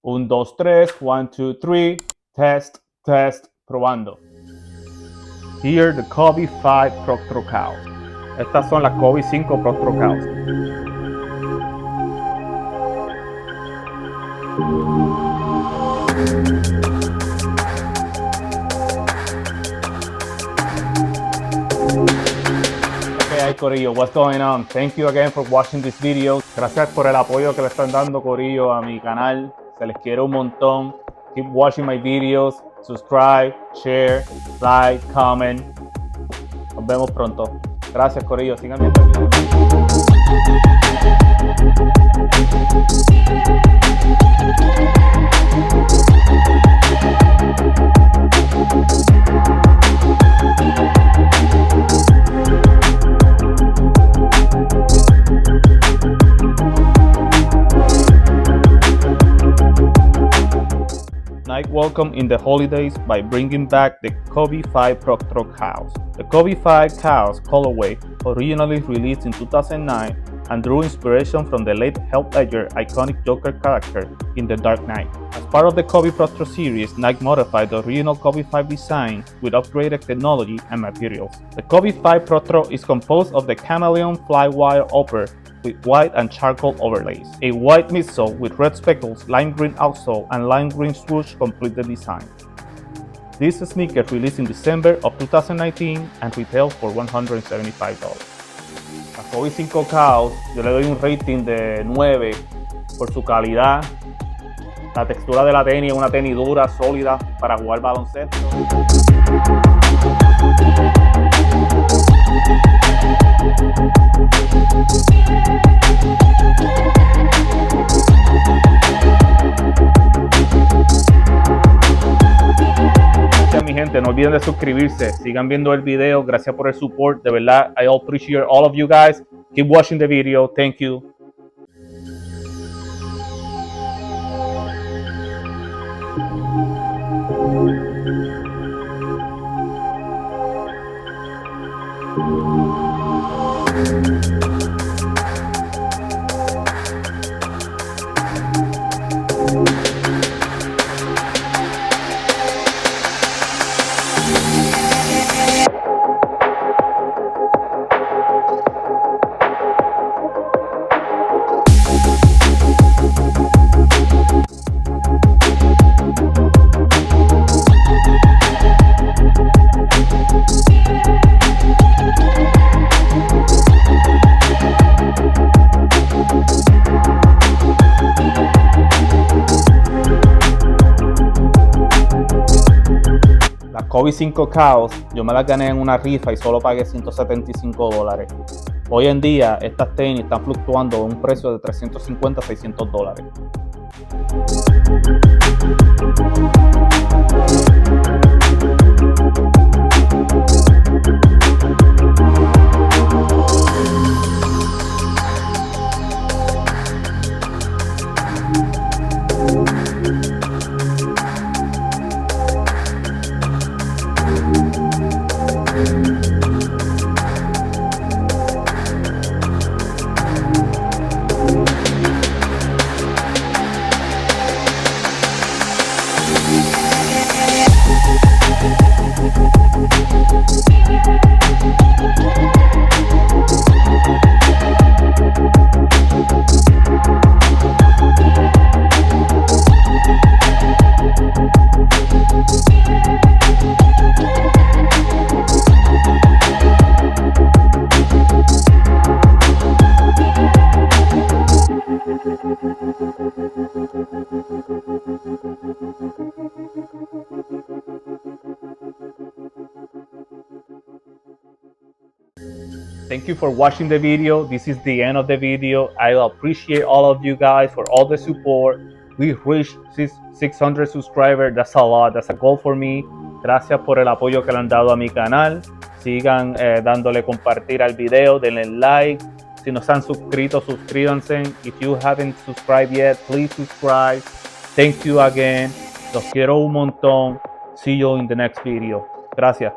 1, 2, 3, 1, 2, 3, test, test, probando. Here the Kobe 5 PROTRO cows. Estas son las Kobe 5 PROTRO cows. Okay, Corillo, what's going on? Thank you again for watching this video. Gracias por el apoyo que le están dando, Corillo, a mi canal. Se les quiere un montón. Keep watching my videos. Subscribe, share, like, comment. Nos vemos pronto. Gracias, Corillo. Sigan viendo el video. Nike welcomed in the holidays by bringing back the Kobe 5 PROTRO cows. The Kobe 5 cows colorway, originally released in 2009 and drew inspiration from the late Heath Ledger iconic Joker character in The Dark Knight. As part of the Kobe PROTRO series, Nike modified the original Kobe 5 design with upgraded technology and materials. The Kobe 5 PROTRO is composed of the chameleon flywire upper with white and charcoal overlays. A white midsole with red speckles, lime green outsole, and lime green swoosh complete the design. This sneaker released in December of 2019 and retails for $175. A Kobe 5 cows yo le doy un rating de 9 por su calidad. La textura de la tenis es una tenis dura, sólida para jugar baloncesto. Mi gente, no olviden de suscribirse, sigan viendo el video, gracias por el support, de verdad, I appreciate all of you guys. Keep watching the video, thank you. Kobe 5 cows, yo me las gané en una rifa y solo pagué $175. Hoy en día estas tenis están fluctuando a un precio de $350 a $600. Thank you for watching the video. This is the end of the video. I appreciate all of you guys for all the support. We reached 600 subscribers. That's a lot. That's a goal for me. Gracias por el apoyo que le han dado a mi canal. Sigan dándole compartir al video. Denle like. Si no se han suscrito, suscríbanse. If you haven't subscribed yet, please subscribe. Thank you again. Los quiero un montón. See you in the next video. Gracias.